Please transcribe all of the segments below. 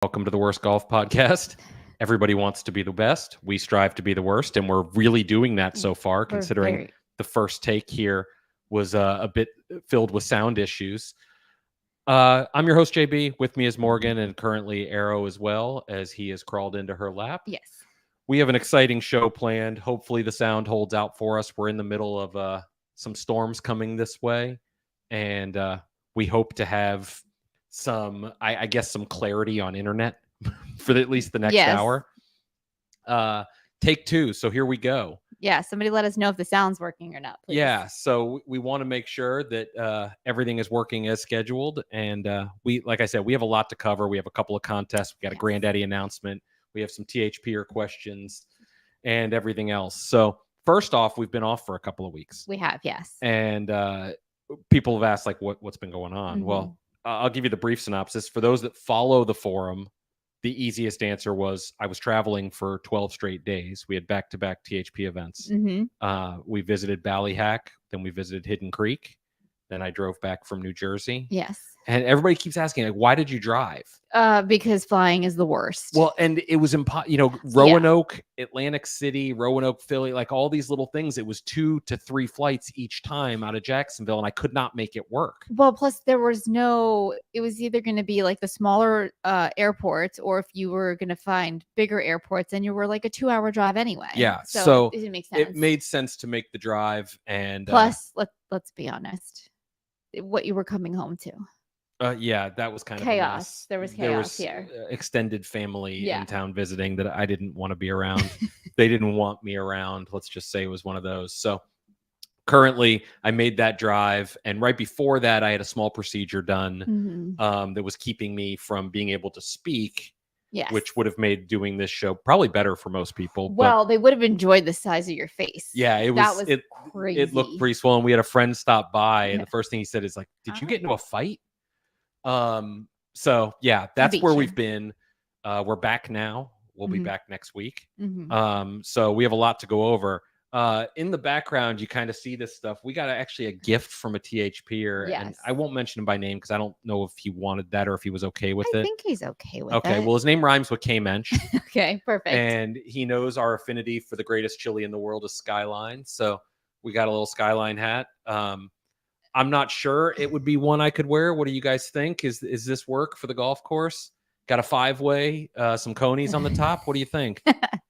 Welcome to the Worst Golf Podcast. Everybody wants to be the best. We strive to be the worst, and we're really doing that so far, considering the first take here was a bit filled with sound issues. I'm your host, JB. With me is Morgan, and currently Arrow as well, as he has crawled into her lap. Yes. We have an exciting show planned. Hopefully the sound holds out for us. We're in the middle of some storms coming this way, and we hope to have some, I guess, some clarity on internet for at least the next hour. Take two. So here we go. Yeah. Somebody let us know if the sound's working or not, please. Yeah. So we want to make sure that everything is working as scheduled. And like I said, we have a lot to cover. We have a couple of contests. We got a Granddaddy announcement. We have some THPer questions and everything else. So first off, we've been off for a couple of weeks. We have, yes. And people have asked, like, what's been going on? Mm-hmm. Well, I'll give you the brief synopsis. For those that follow the forum, the easiest answer was I was traveling for 12 straight days. We had back-to-back THP events. Mm-hmm. We visited Ballyhack, then we visited Hidden Creek. Then I drove back from New Jersey. Yes. And everybody keeps asking, like, why did you drive? Because flying is the worst. Well, and it was Roanoke, Atlantic City, Roanoke, Philly, like all these little things. It was 2 to 3 flights each time out of Jacksonville, and I could not make it work. Well, plus it was either going to be like the smaller airports, or if you were going to find bigger airports, and you were like a 2-hour drive anyway. Yeah. So it didn't make sense. It made sense to make the drive. And plus, let's be honest, what you were coming home to. Yeah, that was kind chaos. Of a mess. There was chaos here. Extended family in town visiting that I didn't want to be around. They didn't want me around. Let's just say it was one of those. So currently, I made that drive, and right before that, I had a small procedure done that was keeping me from being able to speak. Yes. Which would have made doing this show probably better for most people. Well, they would have enjoyed the size of your face. Yeah, crazy. It looked pretty swollen. We had a friend stop by, and the first thing he said is like, "Did you get into a fight?" So yeah, that's where we've been. We're back now. We'll be back next week. So we have a lot to go over. In the background, you kind of see this stuff. We got actually a gift from a THPer, and I won't mention him by name because I don't know if he wanted that or if he was okay with it. I think he's okay with it. Okay, well, his name rhymes with K-Mensch. Okay, perfect. And he knows our affinity for the greatest chili in the world is Skyline. So we got a little Skyline hat. I'm not sure it would be one I could wear. What do you guys think? Is this work for the golf course? Got a 5-way, some conies on the top. What do you think?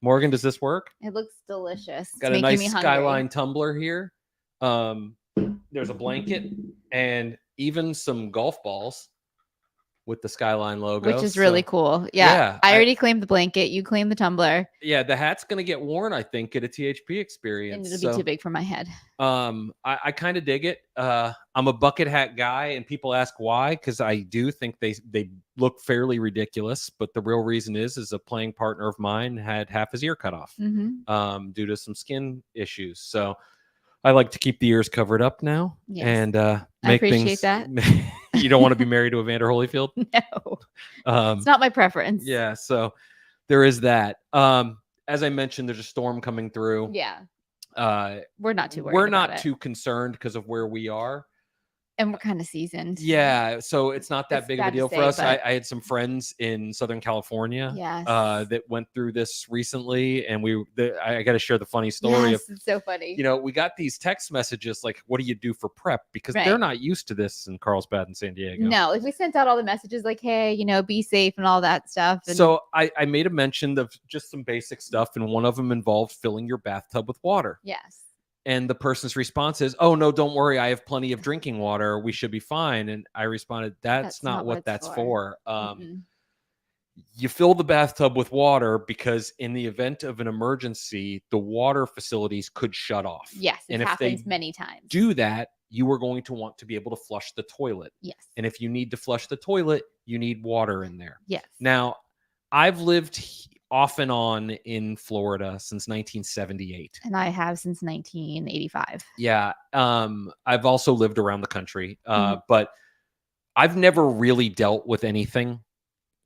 Morgan, does this work? It looks delicious. Got a nice Skyline tumbler here. There's a blanket and even some golf balls with the Skyline logo. Which is really cool. Yeah. I already claimed the blanket. You claimed the tumbler. Yeah, the hat's going to get worn, I think, at a THP experience. And it'll be too big for my head. I kind of dig it. I'm a bucket hat guy, and people ask why, because I do think they look fairly ridiculous. But the real reason is a playing partner of mine had half his ear cut off due to some skin issues. So I like to keep the ears covered up now. Yes. And I appreciate that. You don't want to be married to a Vander Holyfield? No. It's not my preference. Yeah, so there is that. As I mentioned, there's a storm coming through. Yeah. We're not too worried. We're not too concerned because of where we are. And we're kind of seasoned. Yeah, so it's not that big of a deal for us. I had some friends in Southern California that went through this recently, and I got to share the funny story. Yes, it's so funny. We got these text messages like, "What do you do for prep?" Because they're not used to this in Carlsbad and San Diego. No, we sent out all the messages like, "Hey, be safe" and all that stuff. And so I made a mention of just some basic stuff, and one of them involved filling your bathtub with water. Yes. And the person's response is, "Oh, no, don't worry. I have plenty of drinking water. We should be fine." And I responded, that's not what that's for. You fill the bathtub with water because in the event of an emergency, the water facilities could shut off. Yes, it happens many times. Do that, you are going to want to be able to flush the toilet. Yes. And if you need to flush the toilet, you need water in there. Yes. Now, I've lived off and on in Florida since 1978. And I have since 1985. Yeah. I've also lived around the country, but I've never really dealt with anything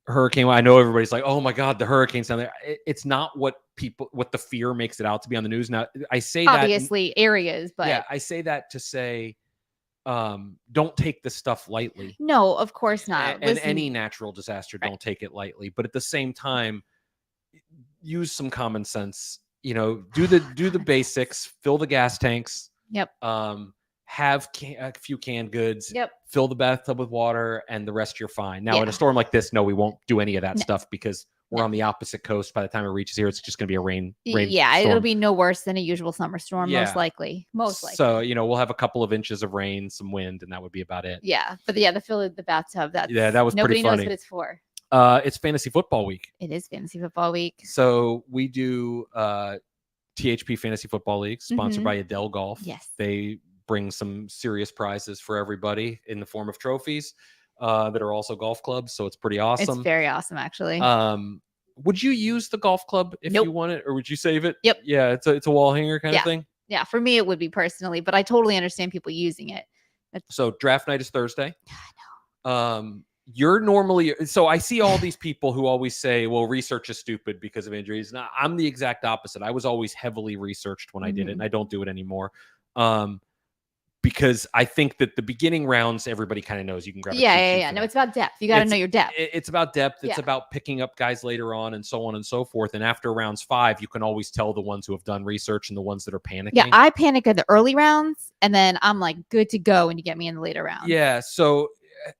hurricane. I know everybody's like, "Oh my God, the hurricane's down there." It's not what the fear makes it out to be on the news. Now, I say obviously areas, but yeah, I say that to say don't take this stuff lightly. No, of course not. And any natural disaster, don't take it lightly. But at the same time, use some common sense. Do the basics. Fill the gas tanks. Yep. Have a few canned goods. Yep. Fill the bathtub with water, and the rest you're fine. Now, in a storm like this, no, we won't do any of that stuff because we're on the opposite coast. By the time it reaches here, it's just going to be a rain. Yeah, storm. It'll be no worse than a usual summer storm, most likely. So, we'll have a couple of inches of rain, some wind, and that would be about it. Yeah, but the fill of the bathtub, that was pretty funny. Nobody knows what it's for. It's fantasy football week. It is fantasy football week. So we do THP Fantasy Football League, sponsored by Adele Golf. Yes. They bring some serious prizes for everybody in the form of trophies that are also golf clubs. So it's pretty awesome. It's very awesome, actually. Would you use the golf club if you want it, or would you save it? Yep. Yeah, it's a wall hanger kind of thing. Yeah, for me it would be personally, but I totally understand people using it. So draft night is Thursday. I know. You're normally, so I see all these people who always say, well, research is stupid because of injuries. Now, I'm the exact opposite. I was always heavily researched when I did it, and I don't do it anymore. Because I think that the beginning rounds, everybody kind of knows you can grab. Yeah. No, it's about depth. You got to know your depth. It's about depth. It's about picking up guys later on and so on and so forth. And after rounds 5, you can always tell the ones who have done research and the ones that are panicking. Yeah, I panic at the early rounds, and then I'm like good to go when you get me in the later rounds. Yeah. So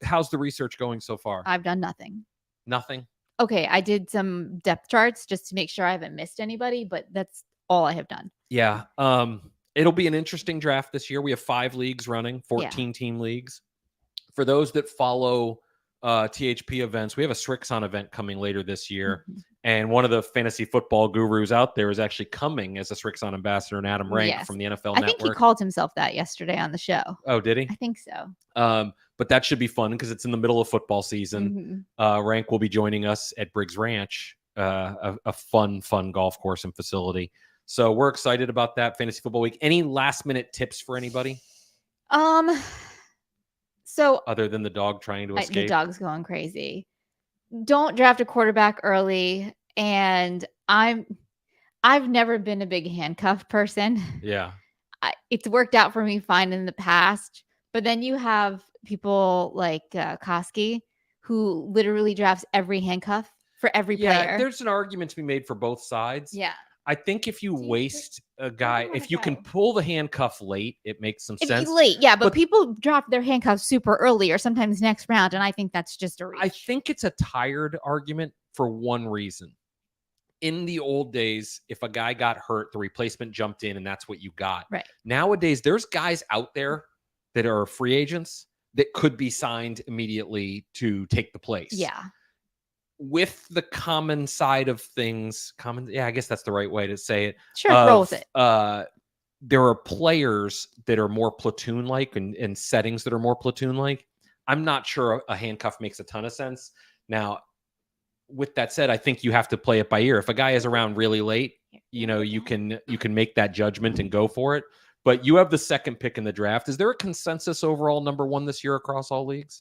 how's the research going so far? I've done nothing. Nothing? Okay, I did some depth charts just to make sure I haven't missed anybody, but that's all I have done. Yeah. It'll be an interesting draft this year. We have 5 leagues running, 14-team leagues. For those that follow THP events, we have a Srixon event coming later this year. And one of the fantasy football gurus out there is actually coming as a Srixon ambassador, and Adam Rank from the NFL Network. I think he called himself that yesterday on the show. Oh, did he? I think so. But that should be fun because it's in the middle of football season. Rank will be joining us at Briggs Ranch, a fun golf course and facility. So we're excited about that fantasy football week. Any last minute tips for anybody? So other than the dog trying to escape, the dog's going crazy. Don't draft a quarterback early. And I've never been a big handcuff person. Yeah, it's worked out for me fine in the past. But then you have people like Koski, who literally drafts every handcuff for every player. Yeah, there's an argument to be made for both sides. Yeah. I think if you waste a guy, if you can pull the handcuff late, it makes some sense. Late, yeah, but people draft their handcuffs super early or sometimes next round, and I think that's just a reach. I think it's a tired argument for one reason. In the old days, if a guy got hurt, the replacement jumped in, and that's what you got. Right. Nowadays, there's guys out there that are free agents that could be signed immediately to take the place. Yeah. With the common side of things, I guess that's the right way to say it. Sure, roll with it. There are players that are more platoon-like and settings that are more platoon-like. I'm not sure a handcuff makes a ton of sense. Now, with that said, I think you have to play it by ear. If a guy is around really late, you can make that judgment and go for it. But you have the second pick in the draft. Is there a consensus overall number 1 this year across all leagues?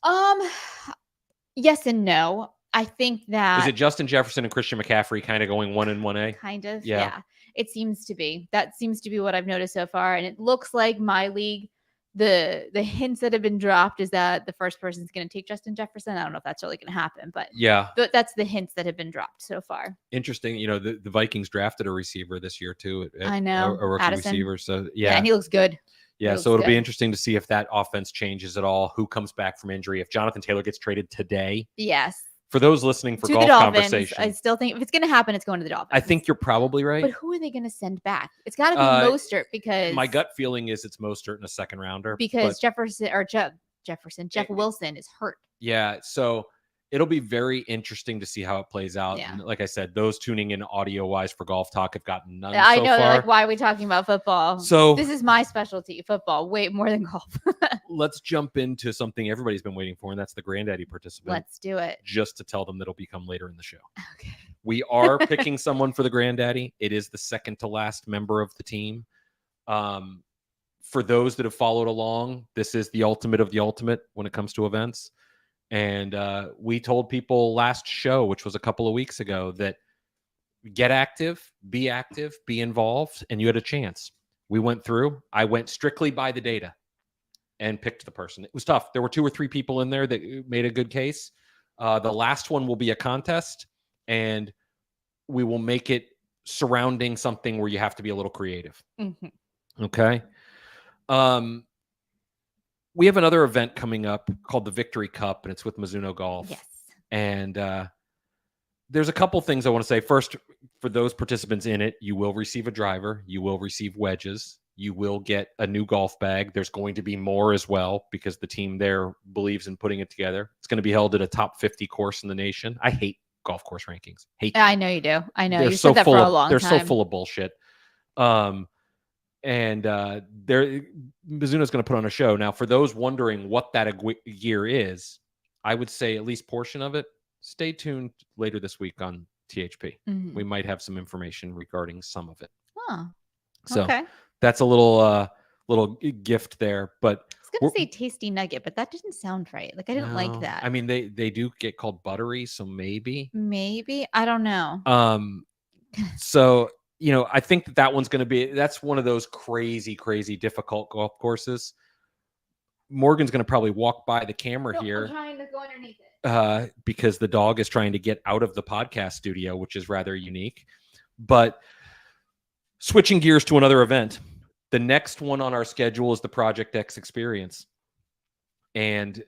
Yes and no. I think that is it Justin Jefferson and Christian McCaffrey kind of going 1 and 1A? Kind of. Yeah. It seems to be. That seems to be what I've noticed so far. And it looks like my league, the hints that have been dropped is that the first person is going to take Justin Jefferson. I don't know if that's really going to happen, but that's the hints that have been dropped so far. Interesting. The Vikings drafted a receiver this year too. I know. A rookie Addison. Receiver. So and he looks good. Yeah, so it'll be interesting to see if that offense changes at all, who comes back from injury, if Jonathan Taylor gets traded today. Yes. For those listening for to golf the Dolphins, conversation, I still think if it's going to happen, it's going to the Dolphins. I think you're probably right. But who are they going to send back? It's got to be Mostert because my gut feeling is it's Mostert in a second rounder. Because Jeff Wilson is hurt. Yeah, so it'll be very interesting to see how it plays out. Yeah. And like I said, those tuning in audio wise for Golf Talk have gotten none. I so know. Far. They're like, why are we talking about football? So this is my specialty, football, way more than golf. Let's jump into something everybody's been waiting for, and that's the Granddaddy participant. Let's do it. Just to tell them that it'll become later in the show. Okay. We are picking someone for the Granddaddy. It is the second to last member of the team. For those that have followed along, this is the ultimate of the ultimate when it comes to events. And we told people last show, which was a couple of weeks ago, that get active, be involved, and you had a chance. We went through. I went strictly by the data. and picked the person. It was tough. There were 2 or 3 people in there that made a good case. The last one will be a contest, and we will make it surrounding something where you have to be a little creative. Okay. We have another event coming up called the Victory Cup, and it's with Mizuno Golf. Yes. And there's a couple things I want to say. First, for those participants in it, you will receive a driver. You will receive wedges. You will get a new golf bag. There's going to be more as well because the team there believes in putting it together. It's going to be held at a top 50 course in the nation. I hate golf course rankings. Hate them. I know you do. I know. They're You so said that full for a of, long they're time. so full of bullshit. And Mizuno's going to put on a show. Now, for those wondering what that gear is, I would say at least portion of it, stay tuned later this week on THP. We might have some information regarding some of it. Oh, so okay. That's a little gift there. But I was going to say tasty nugget, but that didn't sound right. Like, I didn't like that. I mean, they do get called buttery, so maybe. I don't know. So, I think that one's going to that's one of those crazy, crazy difficult golf courses. Morgan's going to probably walk by the camera here. I'm trying to go underneath it. Because the dog is trying to get out of the podcast studio, which is rather unique. But switching gears to another event, the next one on our schedule is the Project X Experience. And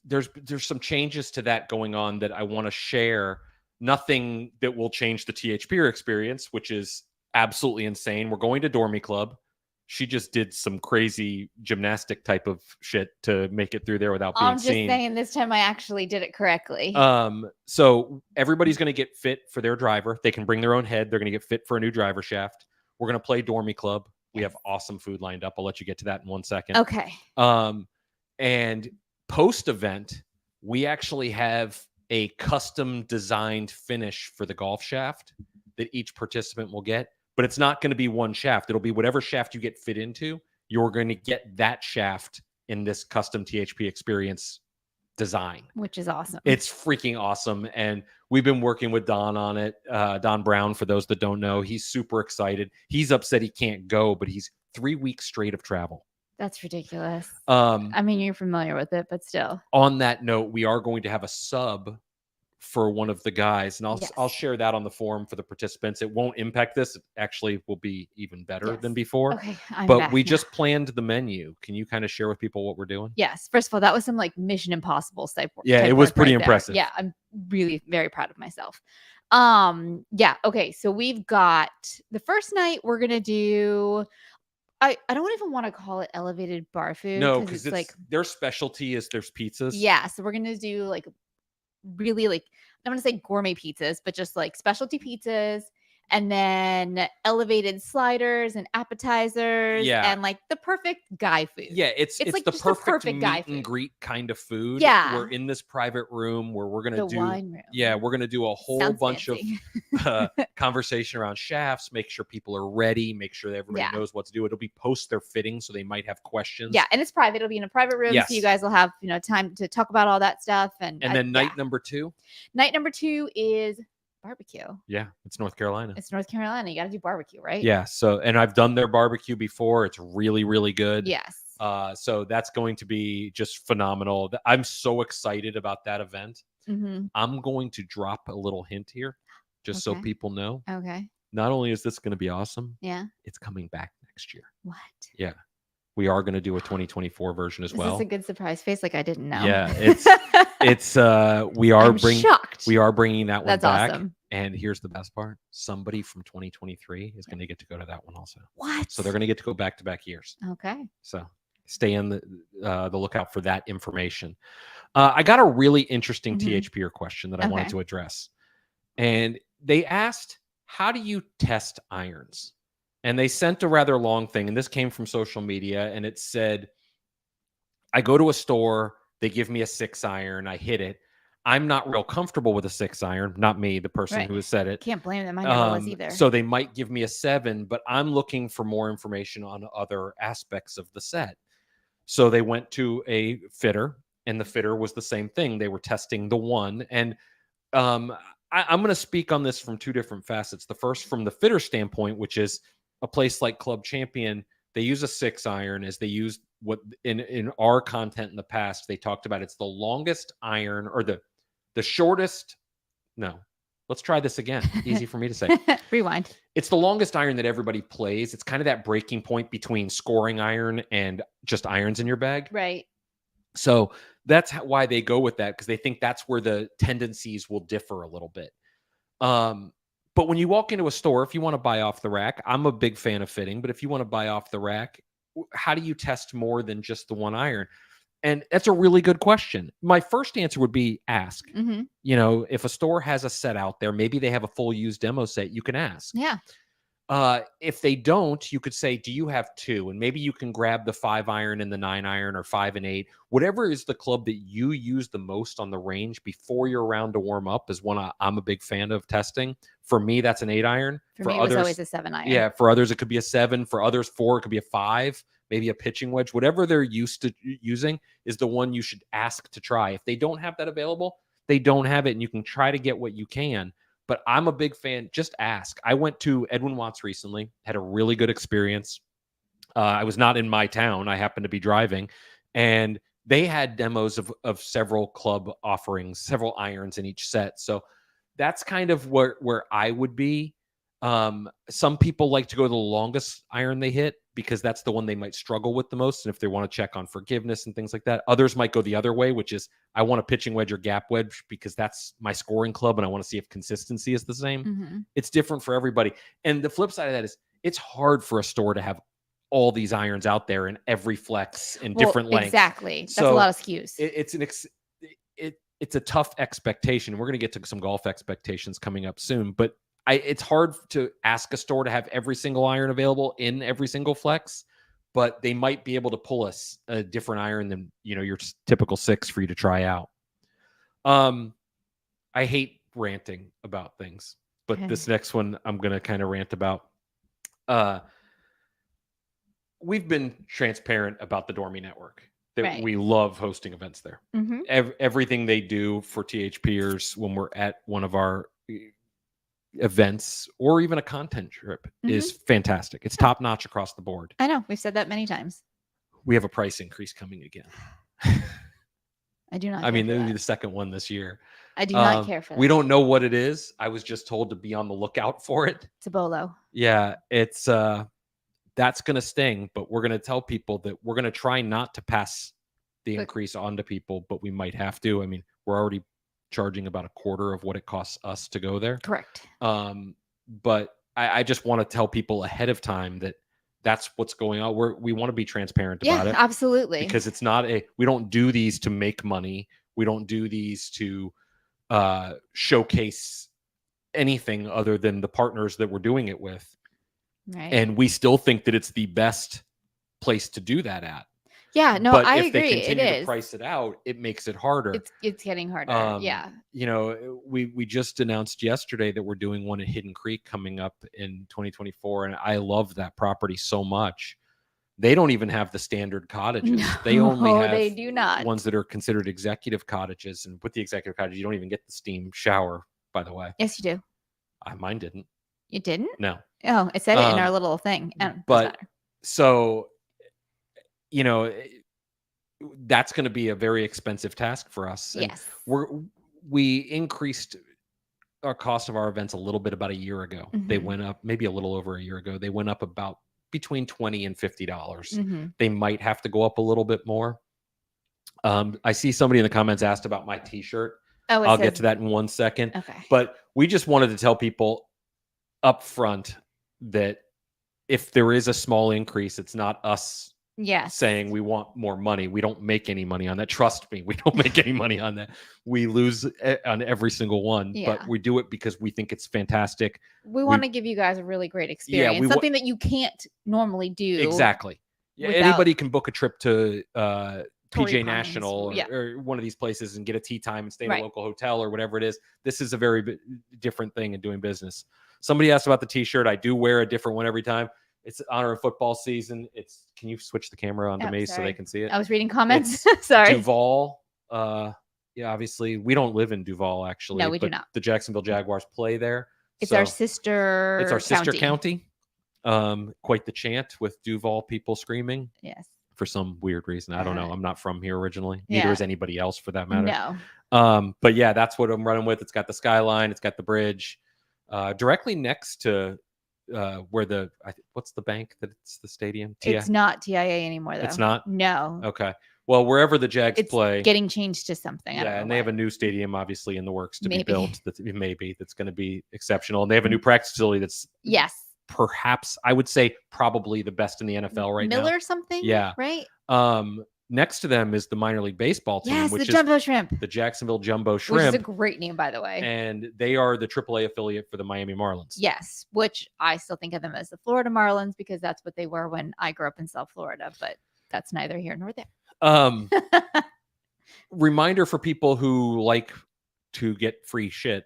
there's some changes to that going on that I want to share. Nothing that will change the THPer experience, which is absolutely insane. We're going to Dormy Club. She just did some crazy gymnastic type of shit to make it through there without being seen. I'm just saying this time I actually did it correctly. So everybody's going to get fit for their driver. They can bring their own head. They're going to get fit for a new driver shaft. We're going to play Dormy Club. We have awesome food lined up. I'll let you get to that in 1 second. Okay. And post-event, we actually have a custom designed finish for the golf shaft that each participant will get. But it's not going to be one shaft. It'll be whatever shaft you get fit into. You're going to get that shaft in this custom THP experience design. Which is awesome. It's freaking awesome. And we've been working with Don on it. Don Brown, for those that don't know, he's super excited. He's upset he can't go, but he's 3 weeks straight of travel. That's ridiculous. I mean, you're familiar with it, but still. On that note, we are going to have a sub for one of the guys, and I'll share that on the forum for the participants. It won't impact this. It actually will be even better than before. Okay, but we just planned the menu. Can you kind of share with people what we're doing? Yes. First of all, that was some like Mission Impossible type work. Yeah, it was pretty impressive. Yeah, I'm really very proud of myself. Yeah. Okay. So we've got the first night we're gonna do. I don't even want to call it elevated bar food. No, because it's like their specialty is there's pizzas. Yeah. So we're gonna do like really like I don't want to say gourmet pizzas, but just like specialty pizzas, and then elevated sliders and appetizers, and like the perfect guy food. Yeah, it's like the perfect guy meet and greet kind of food. Yeah, we're in this private room where we're gonna do wine room. Yeah, we're gonna do a whole bunch of conversation around shafts, make sure people are ready, make sure that everybody knows what to do. It'll be post their fitting, so they might have questions. Yeah, and it's private. It'll be in a private room, so you guys will have time to talk about all that stuff. And then night number 2. Night number 2 is barbecue. Yeah, it's North Carolina. It's North Carolina. You got to do barbecue, right? Yeah. So, and I've done their barbecue before. It's really, really good. Yes. So that's going to be just phenomenal. I'm so excited about that event. I'm going to drop a little hint here, just so people know. Okay. Not only is this going to be awesome, it's coming back next year. What? Yeah. We are going to do a 2024 version as well. This is a good surprise face. Like I didn't know. Yeah, we are bringing that one That's back. Awesome. And here's the best part: somebody from 2023 is going to get to go to that one also. What? So they're going to get to go back-to-back years. Okay. So stay on the lookout for that information. I got a really interesting THPer question that I wanted to address, and they asked, "How do you test irons?" And they sent a rather long thing, and this came from social media, and it said, I go to a store, they give me a 6-iron, I hit it. I'm not real comfortable with a 6-iron, not me, the person who has said it. Can't blame them. I never was either. So they might give me a 7, but I'm looking for more information on other aspects of the set. So they went to a fitter, and the fitter was the same thing. They were testing the one, and I'm going to speak on this from 2 different facets. The first, from the fitter standpoint, which is a place like Club Champion, They use a 6 iron as they use what in our content in the past, they talked about it's the longest iron or the shortest. No, let's try this again. Easy for me to say. Rewind. It's the longest iron that everybody plays. It's kind of that breaking point between scoring iron and just irons in your bag. Right. So that's why they go with that, because they think that's where the tendencies will differ a little bit. But when you walk into a store, if you want to buy off the rack, I'm a big fan of fitting, but if you want to buy off the rack, how do you test more than just the one iron? And that's a really good question. My first answer would be ask. Mm-hmm. You know, if a store has a set out there, maybe they have a full used demo set, you can ask. Yeah. If they don't, you could say, do you have 2? And maybe you can grab the 5 iron and the 9 iron, or 5 and 8, whatever is the club that you use the most on the range before you're around to warm up is one I'm a big fan of testing. For me, that's an 8 iron. For me, others, it was always a 7 iron. Yeah. For others, it could be a 7. For others, 4, it could be a 5, maybe a pitching wedge. Whatever they're used to using is the one you should ask to try. If they don't have that available, they don't have it, and you can try to get what you can. But I'm a big fan. Just ask. I went to Edwin Watts recently, had a really good experience. I was not in my town. I happened to be driving, and they had demos of several club offerings, several irons in each set. So that's kind of where I would be. Some people like to go to the longest iron they hit because that's the one they might struggle with the most. And if they want to check on forgiveness and things like that, others might go the other way, which is I want a pitching wedge or gap wedge because that's my scoring club and I want to see if consistency is the same. Mm-hmm. It's different for everybody. And the flip side of that is it's hard for a store to have all these irons out there in every flex in different lengths. Exactly. That's so a lot of SKUs. It's a tough expectation. We're going to get to some golf expectations coming up soon, but it's hard to ask a store to have every single iron available in every single flex, but they might be able to pull us a different iron than, your typical 6 for you to try out. I hate ranting about things, but this next one I'm going to kind of rant about. We've been transparent about the Dormy Network, that we love hosting events there. Mm-hmm. Everything they do for THPers when we're at one of our events or even a content trip is fantastic. It's top notch across the board. I know. We've said that many times. We have a price increase coming again. I do not. I mean, it'll be the second one this year. I do not care for that. We don't know what it is. I was just told to be on the lookout for it. It's a bolo. Yeah, it's that's going to sting, but we're going to tell people that we're going to try not to pass the increase on to people, but we might have to. I mean, we're already charging about a quarter of what it costs us to go there. Correct. But I just want to tell people ahead of time that that's what's going on. We want to be transparent about it. Yeah, absolutely. Because it's not we don't do these to make money. We don't do these to showcase anything other than the partners that we're doing it with. Right. And we still think that it's the best place to do that at. Yeah, no, but I if agree. they continue it is. to price it out, it makes it harder. It's getting harder. Yeah. We just announced yesterday that we're doing one at Hidden Creek coming up in 2024, and I love that property so much. They don't even have the standard cottages. No, they only have they do not. ones that are considered executive cottages, and with the executive cottage, you don't even get the steam shower. By the way, yes, you do. Mine didn't. You didn't? No. Oh, it said it in our little thing. But so. That's going to be a very expensive task for us. And yes. We increased our cost of our events a little bit about a year ago. Mm-hmm. They went up maybe a little over a year ago. They went up about between $20 and $50. Mm-hmm. They might have to go up a little bit more. I see somebody in the comments asked about my t-shirt. Oh, I'll get to that in 1 second. Okay. But we just wanted to tell people up front that if there is a small increase, it's not us saying we want more money. We don't make any money on that. Trust me, we don't make any money on that. We lose on every single one, but we do it because we think it's fantastic. We want to give you guys a really great experience, something that you can't normally do. Exactly. Yeah, anybody can book a trip to PJ National or one of these places and get a tea time and stay in a local hotel or whatever it is. This is a very different thing in doing business. Somebody asked about the t-shirt. I do wear a different one every time. It's honor of football season. Can you switch the camera onto me so they can see it? I was reading comments. Sorry. Duval. Obviously we don't live in Duval actually. No, we do not. The Jacksonville Jaguars play there. It's our sister. It's our sister county. Quite the chant with Duval people screaming Yes. for some weird reason. I don't know. I'm not from here originally. Neither Yeah. is anybody else for that matter. No. But yeah, that's what I'm running with. It's got the skyline. It's got the bridge directly next to where what's the bank that it's the stadium? It's not TIA anymore, though. It's not? No. Okay. Well, wherever the Jags It's play. getting changed to something. Yeah, and they have a new stadium obviously in the works to Maybe. be built. That's going to be exceptional. And they have a new practice facility that's perhaps, I would say, probably the best in the NFL right now. Miller something? Yeah. Right? Next to them is the minor league baseball team, Yes, which the Jumbo Shrimp. The Jacksonville Jumbo Shrimp. Which is a great name, by the way. And they are the AAA affiliate for the Miami Marlins. Yes, which I still think of them as the Florida Marlins because that's what they were when I grew up in South Florida, but that's neither here nor there. Reminder for people who like to get free shit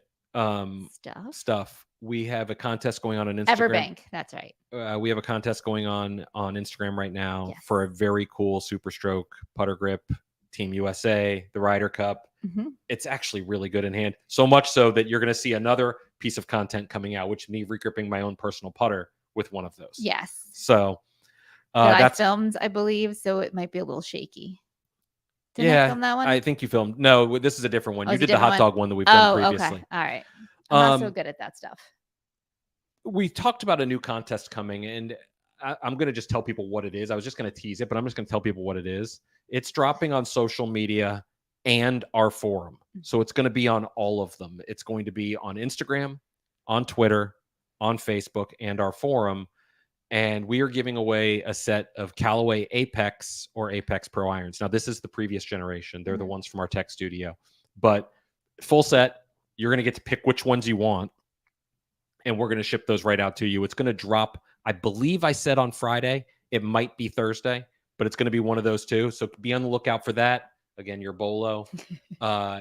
stuff. We have a contest going on Instagram. Everbank, that's right. We have a contest going on Instagram right now for a very cool Super Stroke putter grip, Team USA, the Ryder Cup. Mm-hmm. It's actually really good in hand. So much so that you're going to see another piece of content coming out, which is me regripping my own personal putter with one of those. Yes. So I filmed, I believe, so it might be a little shaky. Didn't I film that one? I think you filmed. No, this is a different one. You did the hot dog one that we've done previously. Okay. All right. I'm not so good at that stuff. We talked about a new contest coming, and I'm going to just tell people what it is. I was just going to tease it, but I'm just going to tell people what it is. It's dropping on social media and our forum. So it's going to be on all of them. It's going to be on Instagram, on Twitter, on Facebook, and our forum. And we are giving away a set of Callaway Apex or Apex Pro irons. Now, this is the previous generation. They're the ones from our tech studio. But full set, you're going to get to pick which ones you want. And we're going to ship those right out to you. It's going to drop, I believe I said on Friday. It might be Thursday, but it's going to be one of those two. So be on the lookout for that. Again, your Bolo.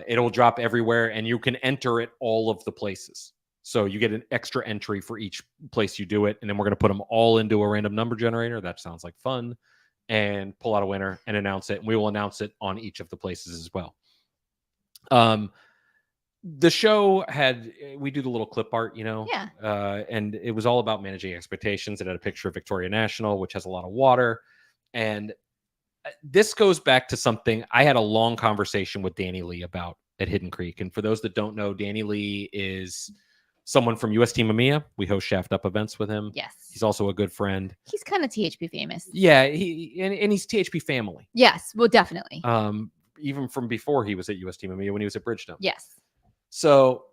It'll drop everywhere, and you can enter it all of the places. So you get an extra entry for each place you do it, and then we're going to put them all into a random number generator. That sounds like fun. And pull out a winner and announce it. And we will announce it on each of the places as well. The show we do the little clip art, and it was all about managing expectations. It had a picture of Victoria National, which has a lot of water. And this goes back to something I had a long conversation with Danny Lee about at Hidden Creek. And for those that don't know, Danny Lee is someone from US Team EMEA. We host Shaft Up events with him. Yes. He's also a good friend. He's kind of THP famous. Yeah, and he's THP family. Yes, well, definitely. Even from before he was at US Team EMEA when he was at Bridgestone. Yes. So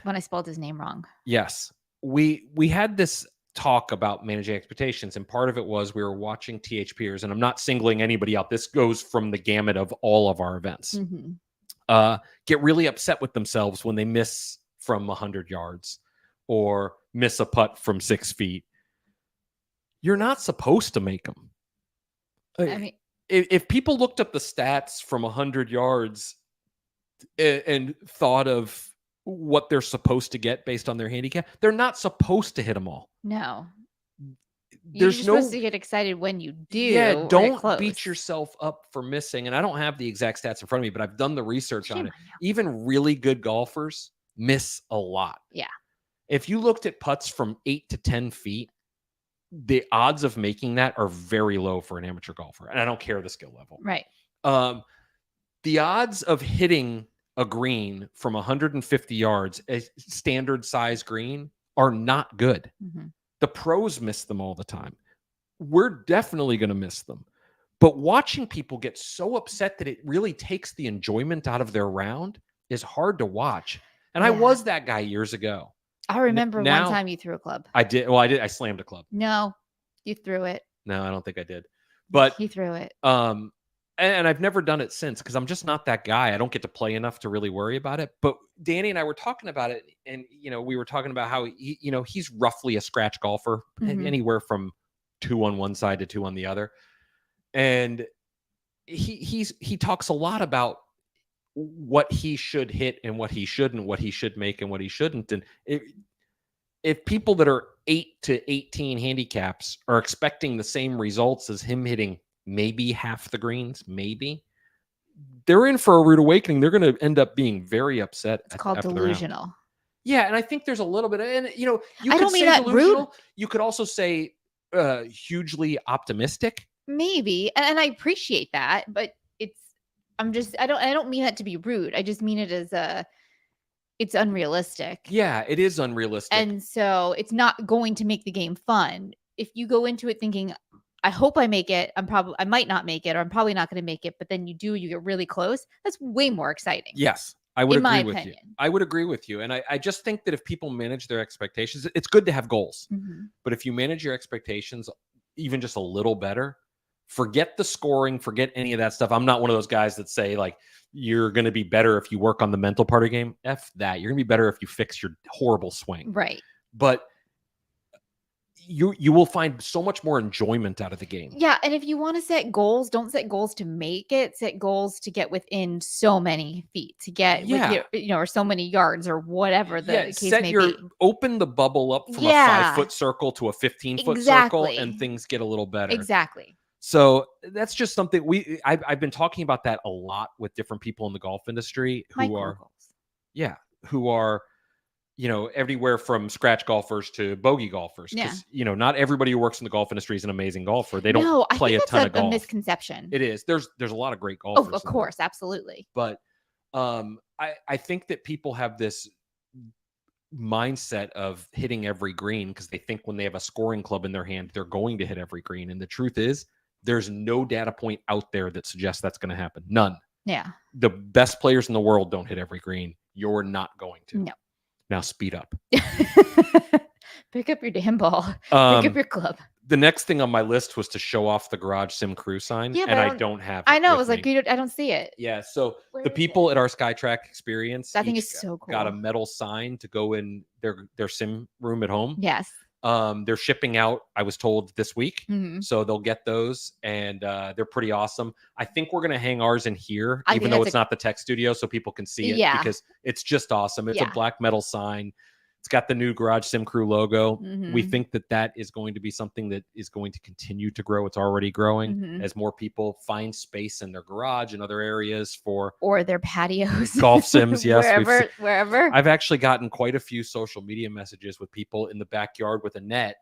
when I spelled his name wrong. Yes. We had this talk about managing expectations, and part of it was we were watching THPers, and I'm not singling anybody out. This goes from the gamut of all of our events. Mm-hmm. Get really upset with themselves when they miss from 100 yards or miss a putt from 6 feet. You're not supposed to make them. I mean, if people looked up the stats from 100 yards and thought of what they're supposed to get based on their handicap, they're not supposed to hit them all. No. You're supposed to get excited when you do. Yeah, don't beat yourself up for missing. And I don't have the exact stats in front of me, but I've done the research on it. Even really good golfers miss a lot. Yeah. If you looked at putts from 8 to 10 feet, the odds of making that are very low for an amateur golfer. And I don't care the skill level. Right. The odds of hitting a green from 150 yards, a standard size green, are not good. Mm-hmm. The pros miss them all the time. We're definitely going to miss them. But watching people get so upset that it really takes the enjoyment out of their round is hard to watch. And I was that guy years ago. I remember one time you threw a club. I did. Well, I did. I slammed a club. No, you threw it. No, I don't think I did. But you threw it. And I've never done it since because I'm just not that guy. I don't get to play enough to really worry about it. But Danny and I were talking about it, and we were talking about how he's roughly a scratch golfer, anywhere from 2 on one side to 2 on the other. And he talks a lot about what he should hit and what he shouldn't, what he should make and what he shouldn't. And if people that are 8 to 18 handicaps are expecting the same results as him hitting maybe half the greens, maybe, they're in for a rude awakening. They're going to end up being very upset. It's called delusional. Yeah, and I think there's a little bit, and you I could don't mean say that rude. delusional. You could also say hugely optimistic. Maybe, and I appreciate that, but I don't mean that to be rude. I just mean it as it's unrealistic. Yeah, it is unrealistic. And so it's not going to make the game fun. If you go into it thinking, I hope I make it, I might not make it, or I'm probably not going to make it, but then you get really close. That's way more exciting. Yes, I would in my agree with you. opinion. I would agree with you. And I just think that if people manage their expectations, it's good to have goals. Mhm. But if you manage your expectations even just a little better, forget the scoring, forget any of that stuff. I'm not one of those guys that say, like, you're going to be better if you work on the mental part of the game. F that. You're going to be better if you fix your horrible swing. Right. But you will find so much more enjoyment out of the game. Yeah, and if you want to set goals, don't set goals to make it. Set goals to get within so many feet, to get or so many yards or whatever the case may be. Open the bubble up from a 5-foot circle to a 15-foot circle, and things get a little better. Exactly. So that's just something I've been talking about that a lot with different people in the golf industry who are everywhere from scratch golfers to bogey golfers. Yeah. Not everybody who works in the golf industry is an amazing golfer. They don't play a ton of golf. A misconception. It is. There's a lot of great golfers. Oh, of course, absolutely. But I think that people have this mindset of hitting every green because they think when they have a scoring club in their hand, they're going to hit every green. And the truth is, there's no data point out there that suggests that's going to happen. None. Yeah. The best players in the world don't hit every green. You're not going to. No. Now speed up. Pick up your damn ball. Pick up your club. The next thing on my list was to show off the Garage Sim Crew sign, and I don't have it. I know. It was like, I don't see it. Yeah. So the people at our SkyTrack experience, that thing is so cool. Got a metal sign to go in their sim room at home. Yes. They're shipping out, I was told, this week. Mm-hmm. So they'll get those, and they're pretty awesome. I think we're going to hang ours in here, even though it's not the tech studio, so people can see it because it's just awesome. It's a black metal sign. It's got the new Garage Sim Crew logo. Mm-hmm. We think that is going to be something that is going to continue to grow. It's already growing as more people find space in their garage and other areas or their patios, golf sims. Yes, wherever. I've actually gotten quite a few social media messages with people in the backyard with a net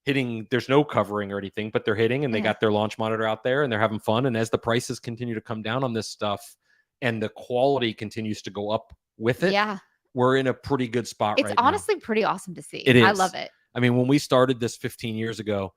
hitting. There's no covering or anything, but they're hitting, and they got their launch monitor out there, and they're having fun. And as the prices continue to come down on this stuff, and the quality continues to go up with it, we're in a pretty good spot. It's honestly pretty awesome to see. It is. I love it. I mean, when we started this 15 years ago,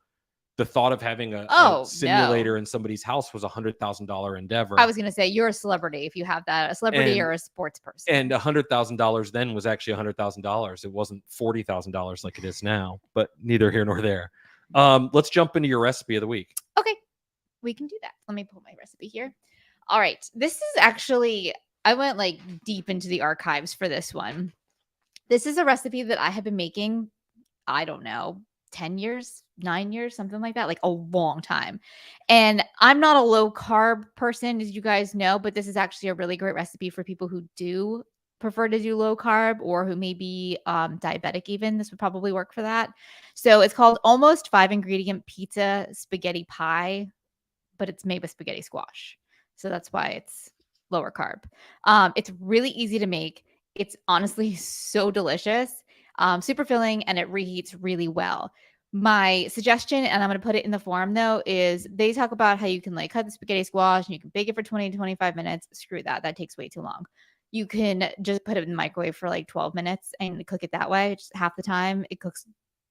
the thought of having a simulator in somebody's house was $100,000 endeavor. I was going to say, you're a celebrity if you have that, a celebrity or a sports person. And $100,000 then was actually $100,000. It wasn't $40,000 like it is now, but neither here nor there. Let's jump into your recipe of the week. Okay, we can do that. Let me pull my recipe here. All right. This is actually, I went like deep into the archives for this one. This is a recipe that I have been making, I don't know, 10 years, 9 years, something like that, like a long time. And I'm not a low carb person, as you guys know, but this is actually a really great recipe for people who do prefer to do low carb or who may be diabetic even. This would probably work for that. So it's called Almost 5-Ingredient Pizza Spaghetti Pie, but it's made with spaghetti squash. So that's why it's lower carb. It's really easy to make. It's honestly so delicious, super filling, and it reheats really well. My suggestion, and I'm going to put it in the form though, is they talk about how you can like cut the spaghetti squash and you can bake it for 20 to 25 minutes. Screw that. That takes way too long. You can just put it in the microwave for like 12 minutes and cook it that way. Just half the time it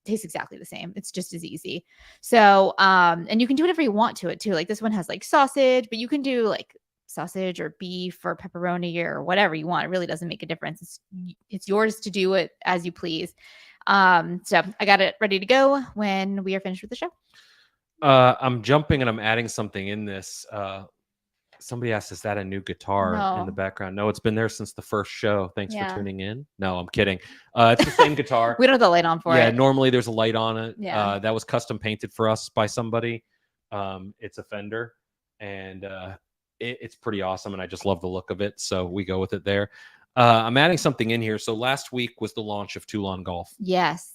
tastes exactly the same. It's just as easy. So, and you can do whatever you want to it too. Like this one has like sausage, but you can do like sausage or beef or pepperoni or whatever you want. It really doesn't make a difference. It's yours to do it as you please. So I got it ready to go when we are finished with the show. I'm jumping and I'm adding something in this. Somebody asked, is that a new guitar in the background? No, it's been there since the first show. Thanks for tuning in. No, I'm kidding. It's the same guitar. We don't have the light on for it. Yeah, normally there's a light on it. Yeah. That was custom painted for us by somebody. It's a Fender, and it's pretty awesome, and I just love the look of it, so we go with it there. I'm adding something in here. So last week was the launch of Toulon Golf. Yes.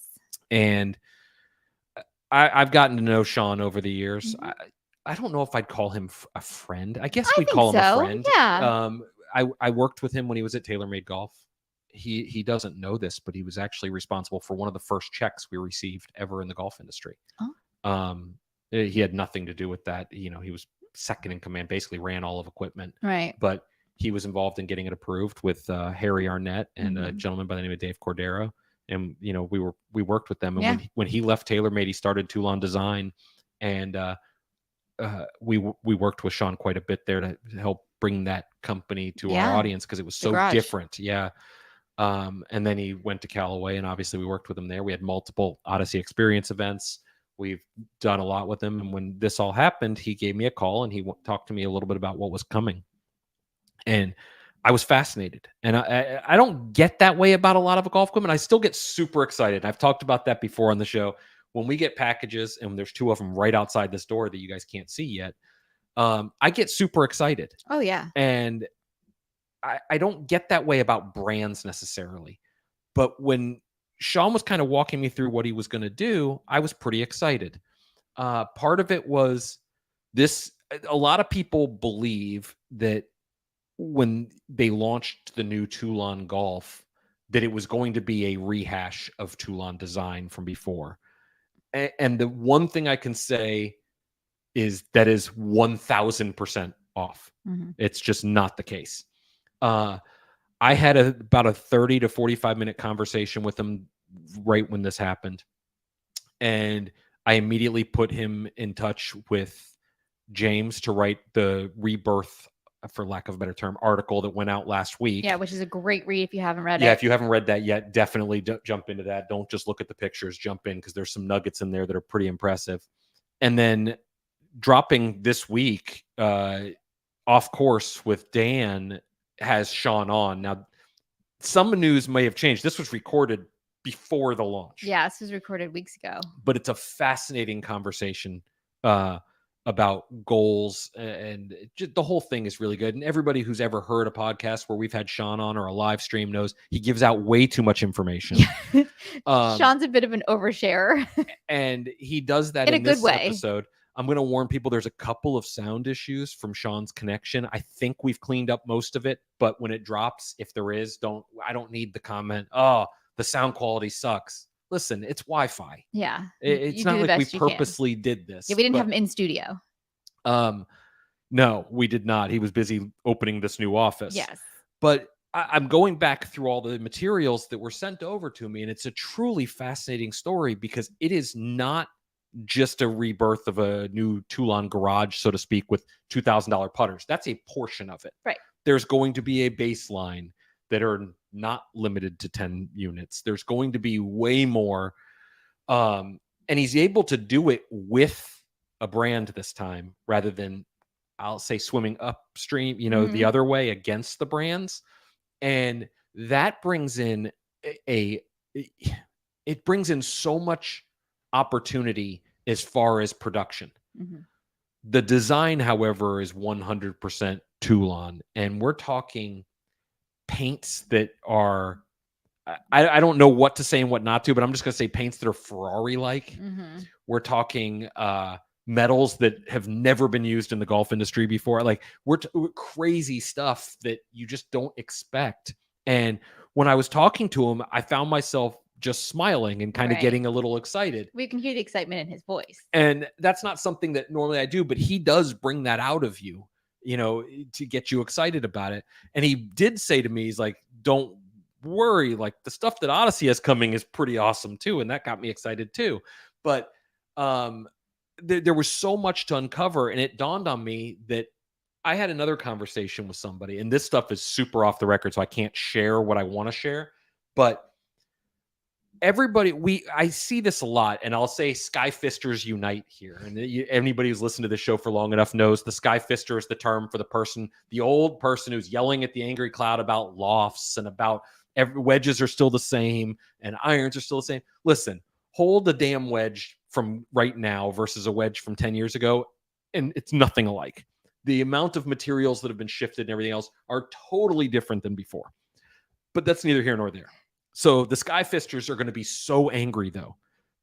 And I've gotten to know Sean over the years. Mm-hmm. I don't know if I'd call him a friend. I guess we'd call him a friend. Yeah. I worked with him when he was at TaylorMade Golf. he doesn't know this, but he was actually responsible for one of the first checks we received ever in the golf industry. Oh. He had nothing to do with that. He was second in command, basically ran all of equipment. Right. But he was involved in getting it approved with Harry Arnett and a gentleman by the name of Dave Cordero. And, we worked with them. And when he left TaylorMade, he started Toulon Design. And we worked with Sean quite a bit there to help bring that company to our audience because it was so different. Yeah. And then he went to Callaway, and obviously we worked with him there. We had multiple Odyssey Experience events. We've done a lot with him. And when this all happened, he gave me a call and he talked to me a little bit about what was coming. And I was fascinated. And I don't get that way about a lot of golf equipment. I still get super excited. I've talked about that before on the show. When we get packages, and there's 2 of them right outside this door that you guys can't see yet, I get super excited. Oh, yeah. And I don't get that way about brands necessarily. But when Sean was kind of walking me through what he was going to do, I was pretty excited. Part of it was this. A lot of people believe that when they launched the new Toulon Golf, that it was going to be a rehash of Toulon Design from before. And the one thing I can say is that is 1000% off. It's just not the case. I had about a 30 to 45 minute conversation with him right when this happened. And I immediately put him in touch with James to write the Rebirth, for lack of a better term, article that went out last week. Yeah, which is a great read if you haven't read it. Yeah, if you haven't read that yet, definitely jump into that. Don't just look at the pictures, jump in, because there's some nuggets in there that are pretty impressive. And then dropping this week, Off Course with Dan has Sean on. Now, some news may have changed. This was recorded before the launch. Yeah, this was recorded weeks ago. But it's a fascinating conversation about goals, and just the whole thing is really good. And everybody who's ever heard a podcast where we've had Sean on or a live stream knows he gives out way too much information. Sean's a bit of an oversharer. And he does that in a this good way. episode. I'm going to warn people, there's a couple of sound issues from Sean's connection. I think we've cleaned up most of it, but when it drops, if there is, I don't need the comment, "Oh, the sound quality sucks." Listen, it's Wi-Fi. Yeah. It's not like we purposely did this. Yeah, we didn't have him in studio. No, we did not. He was busy opening this new office. Yes. But I'm going back through all the materials that were sent over to me, and it's a truly fascinating story because it is not just a rebirth of a new Toulon garage, so to speak, with $2,000 putters. That's a portion of it. Right. There's going to be a baseline that are not limited to 10 units. There's going to be way more. And he's able to do it with a brand this time rather than, I'll say, swimming upstream, the other way against the brands. And that brings in it brings in so much opportunity as far as production. The design, however, is 100% Toulon. And we're talking paints that are, I don't know what to say and what not to, but I'm just going to say paints that are Ferrari-like. We're talking metals that have never been used in the golf industry before. Like we're crazy stuff that you just don't expect. And when I was talking to him, I found myself just smiling and kind of getting a little excited. We can hear the excitement in his voice. And that's not something that normally I do, but he does bring that out of you, to get you excited about it. And he did say to me, he's like, "Don't worry, like the stuff that Odyssey has coming is pretty awesome too." And that got me excited too. But there was so much to uncover, and it dawned on me that I had another conversation with somebody, and this stuff is super off the record, so I can't share what I want to share, but I see this a lot, and I'll say Skyfisters Unite here. And anybody who's listened to this show for long enough knows the Skyfister is the term for the old person who's yelling at the angry cloud about lofts and about wedges are still the same and irons are still the same. Listen, hold a damn wedge from right now versus a wedge from 10 years ago, and it's nothing alike. The amount of materials that have been shifted and everything else are totally different than before. But that's neither here nor there. So the Skyfisters are going to be so angry, though,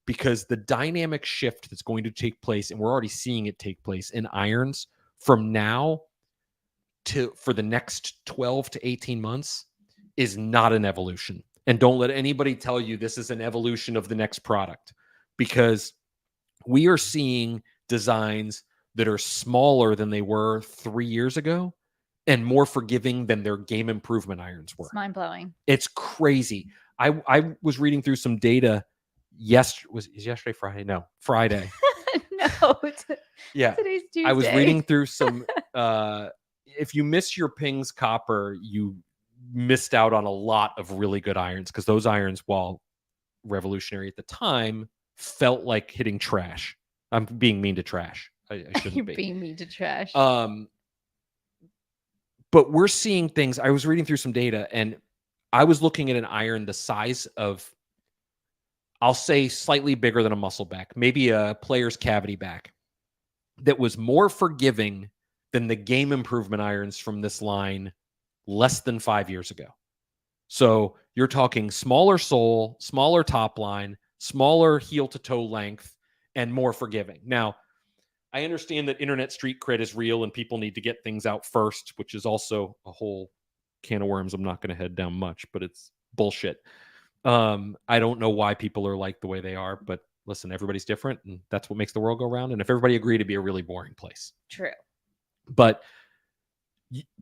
because the dynamic shift that's going to take place, and we're already seeing it take place in irons from now for the next 12 to 18 months, is not an evolution. And don't let anybody tell you this is an evolution of the next product, because we are seeing designs that are smaller than they were 3 years ago and more forgiving than their game improvement irons were. It's mind-blowing. It's crazy. I was reading through some data yesterday Friday? No, Friday. No, yeah. today's Tuesday. I was reading through some if you miss your pings copper, you missed out on a lot of really good irons, because those irons, while revolutionary at the time, felt like hitting trash. I'm being mean to trash. I shouldn't You're be. being mean to trash. But we're seeing things. I was reading through some data, and I was looking at an iron the size of, I'll say, slightly bigger than a muscle back, maybe a player's cavity back, that was more forgiving than the game improvement irons from this line less than 5 years ago. So you're talking smaller sole, smaller top line, smaller heel to toe length, and more forgiving. Now, I understand that internet street cred is real and people need to get things out first, which is also a whole can of worms I'm not going to head down much, but it's bullshit. I don't know why people are like the way they are, but listen, everybody's different, and that's what makes the world go round. And if everybody agreed, it'd be a really boring place. True. But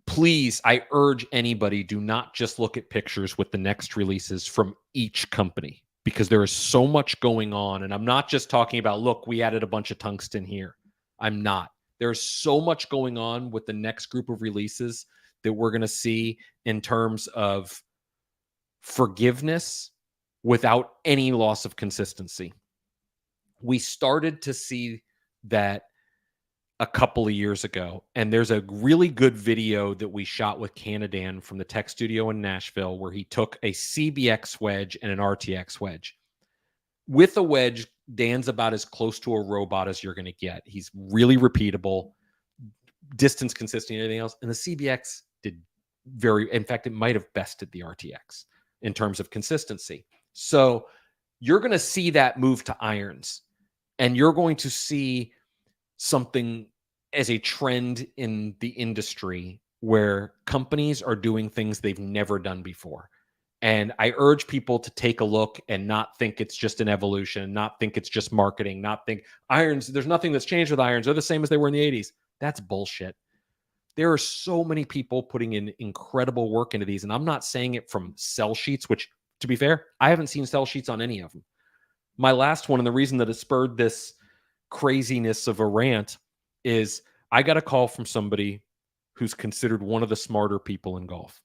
please, I urge anybody, do not just look at pictures with the next releases from each company, because there is so much going on. And I'm not just talking about, look, we added a bunch of tungsten here. I'm not. There's so much going on with the next group of releases that we're going to see in terms of forgiveness without any loss of consistency. We started to see that a couple of years ago, and there's a really good video that we shot with Canadan from the tech studio in Nashville, where he took a CBX wedge and an RTX wedge. With a wedge, Dan's about as close to a robot as you're going to get. He's really repeatable, distance consistent, and everything else. And the CBX did in fact, it might have bested the RTX in terms of consistency. So you're going to see that move to irons, and you're going to see something as a trend in the industry where companies are doing things they've never done before. And I urge people to take a look and not think it's just an evolution, not think it's just marketing, not think irons, there's nothing that's changed with irons. They're the same as they were in the 80s. That's bullshit. There are so many people putting in incredible work into these. And I'm not saying it from sell sheets, which, to be fair, I haven't seen sell sheets on any of them. My last one, and the reason that it spurred this craziness of a rant, is I got a call from somebody who's considered one of the smarter people in golf.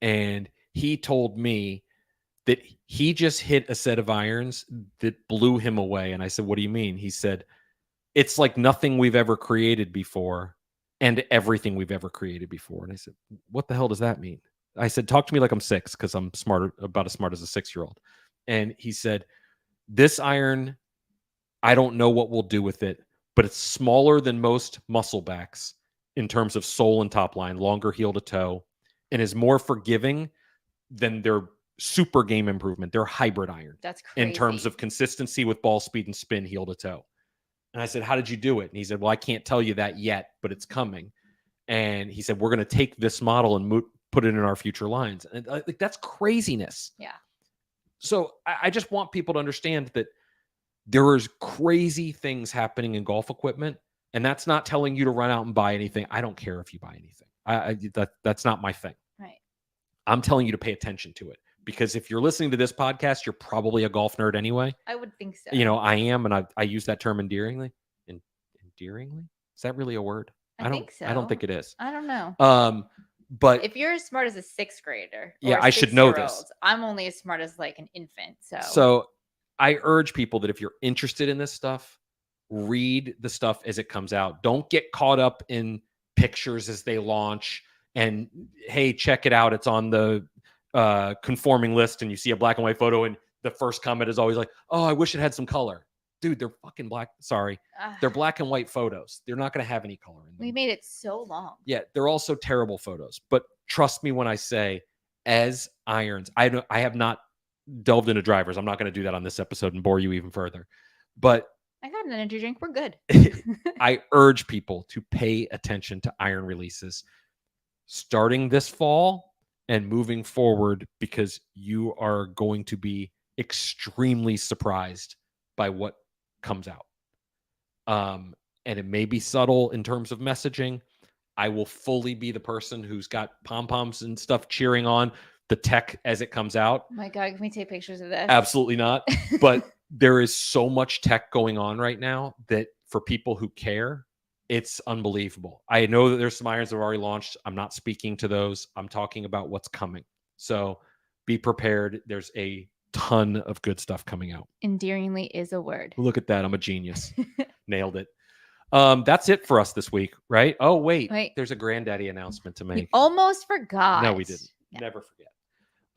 And he told me that he just hit a set of irons that blew him away. And I said, what do you mean? He said, it's like nothing we've ever created before and everything we've ever created before. And I said, what the hell does that mean? I said, talk to me like I'm 6, because I'm about as smart as a 6-year-old. And he said, this iron, I don't know what we'll do with it, but it's smaller than most muscle backs in terms of sole and top line, longer heel to toe, and is more forgiving than their super game improvement, their hybrid iron. That's crazy. In terms of consistency with ball speed and spin heel to toe. And I said, how did you do it? And he said, well, I can't tell you that yet, but it's coming. And he said, we're going to take this model and put it in our future lines. And like, that's craziness. Yeah. So I just want people to understand that there is crazy things happening in golf equipment, and that's not telling you to run out and buy anything. I don't care if you buy anything. That's not my thing. Right. I'm telling you to pay attention to it, because if you're listening to this podcast, you're probably a golf nerd anyway. I would think so. You know, I am, and I use that term endearingly. Endearingly? Is that really a word? I think so. I don't think it is. I don't know. But if you're as smart as a 6th grader, yeah, I should know this. I'm only as smart as like an infant. So I urge people that if you're interested in this stuff, read the stuff as it comes out. Don't get caught up in pictures as they launch and, hey, check it out, it's on the conforming list, and you see a black and white photo, and the first comment is always like, oh, I wish it had some color. Dude, they're fucking black. Sorry. They're black and white photos. They're not going to have any color in them. We made it so long. Yeah, they're also terrible photos. But trust me when I say, as irons, I have not delved into drivers. I'm not going to do that on this episode and bore you even further. But I got an energy drink. We're good. I urge people to pay attention to iron releases starting this fall and moving forward, because you are going to be extremely surprised by what comes out. And it may be subtle in terms of messaging. I will fully be the person who's got pom-poms and stuff cheering on the tech as it comes out. Oh my God, can we take pictures of this? Absolutely not. But there is so much tech going on right now that for people who care, it's unbelievable. I know that there's some irons that have already launched. I'm not speaking to those. I'm talking about what's coming. So be prepared. There's a ton of good stuff coming out. Endearingly is a word. Look at that. I'm a genius. Nailed it. That's it for us this week, right? Oh, wait. There's a granddaddy announcement to make. You almost forgot. No, we didn't. Yeah. Never forget.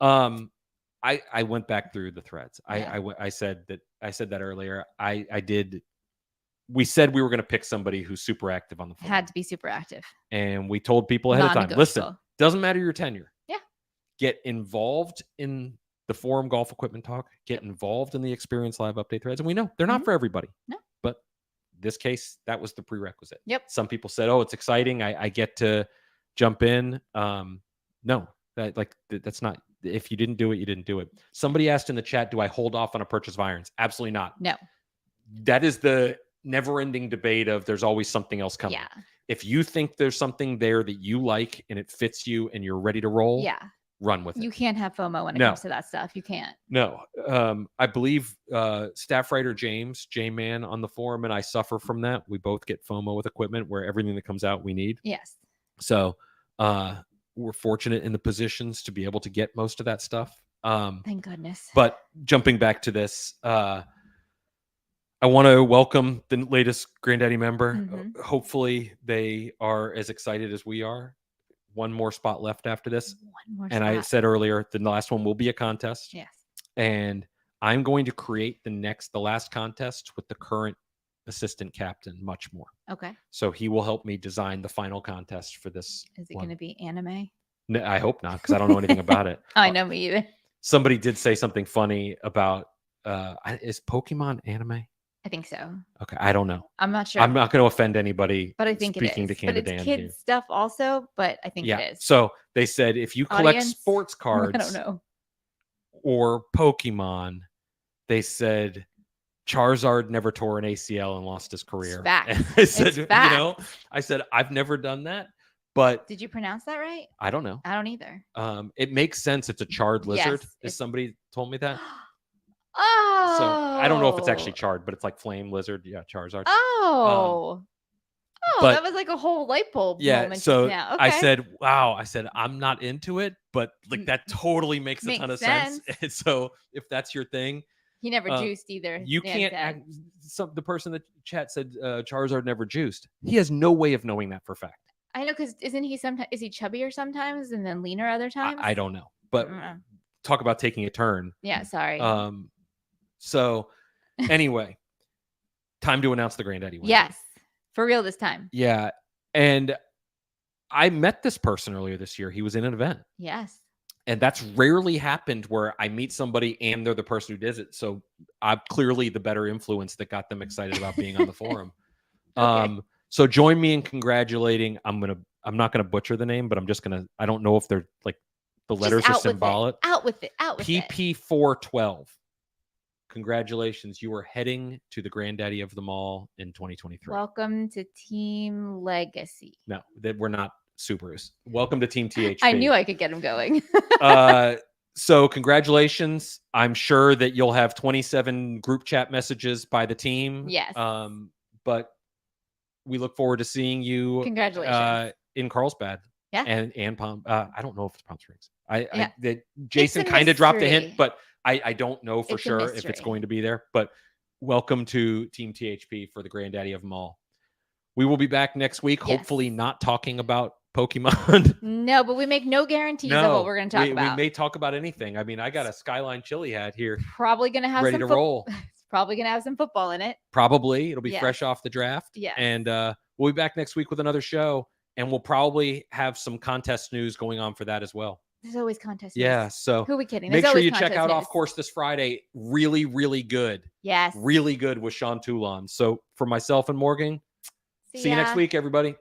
I went back through the threads. Yeah. I said that earlier. I did. We said we were going to pick somebody who's super active on the forum. Had to be super active. And we told people ahead of time, listen, doesn't matter your tenure. Yeah. Get involved in the forum golf equipment talk. Get involved in the Experience Live update threads. And we know they're not for everybody. No. But this case, that was the prerequisite. Yep. Some people said, oh, it's exciting. I get to jump in. No, that's not. If you didn't do it, you didn't do it. Somebody asked in the chat, do I hold off on a purchase of irons? Absolutely not. No. That is the never-ending debate of there's always something else coming. Yeah. If you think there's something there that you like and it fits you and you're ready to roll, run with it. You can't have FOMO when it comes to that stuff. You can't. No. I believe staff writer James, J-Man on the forum, and I suffer from that. We both get FOMO with equipment where everything that comes out we need. Yes. So we're fortunate in the positions to be able to get most of that stuff. Thank goodness. But jumping back to this, I want to welcome the latest Granddaddy member. Mm-hmm. Hopefully they are as excited as we are. One more spot left after this. One more and spot. I said earlier, the last one will be a contest. Yes. And I'm going to create the last contest with the current assistant captain much more. Okay. So he will help me design the final contest for this. Is it going to be anime? No, I hope not, because I don't know anything about it. I know, me either. Somebody did say something funny about, is Pokemon anime? I think so. Okay, I don't know. I'm not sure. I'm not going to offend anybody. But I think speaking it is. to Canada but it's Dan kids here. Stuff also, but I think it is. So they said if you collect sports cards, I don't know, or Pokemon, they said Charizard never tore an ACL and lost his career. Fact. I said, I said I've never done that. But did you pronounce that right? I don't know. I don't either. It makes sense. It's a charred lizard. Yes, Somebody told me that. Oh. So I don't know if it's actually charred, but it's like flame lizard. Yeah, Charizard. Oh. But that was like a whole light bulb moment. So now. Okay. I said, wow. I said, I'm not into it, but like that totally makes a ton of sense. And so if that's your thing. He never juiced either. You can't act. The person in the chat said Charizard never juiced. He has no way of knowing that for a fact. I know, because isn't he sometimes, is he chubbier sometimes and then leaner other times? I don't know. But talk about taking a turn. Yeah, sorry. So anyway, time to announce the Granddaddy winner. Yes. For real this time. Yeah. And I met this person earlier this year. He was in an event. Yes. And that's rarely happened where I meet somebody and they're the person who does it. So I'm clearly the better influence that got them excited about being on the forum. Okay. So join me in congratulating. I'm not gonna butcher the name, but I'm just gonna. I don't know if they're like the letters are symbolic. Out with it. PP412. Congratulations, you are heading to the granddaddy of them all in 2023. Welcome to Team Legacy. No, we're not Subarus. Welcome to Team THP. I knew I could get him going. So congratulations. I'm sure that you'll have 27 group chat messages by the team. Yes. But we look forward to seeing you. Congratulations. In Carlsbad. Yeah. And Palm. I don't know if it's Palm Springs. Jason kind of dropped a hint, but I don't know for sure if it's going to be there. But welcome to Team THP for the granddaddy of them all. We will be back next week, hopefully not talking about Pokemon. No, but we make no guarantees of what we're going to talk about. We may talk about anything. I mean, I got a Skyline chili hat here. Probably going to have ready to roll. It's probably going to have some football in it. Probably. It'll be fresh off the draft. Yeah. And we'll be back next week with another show. And we'll probably have some contest news going on for that as well. There's always contest news. Yeah. So who are we kidding? Make sure you check out Off Course this Friday. Really, really good. Yes. Really good with Sean Toulon. So for myself and Morgan, see you next week, everybody.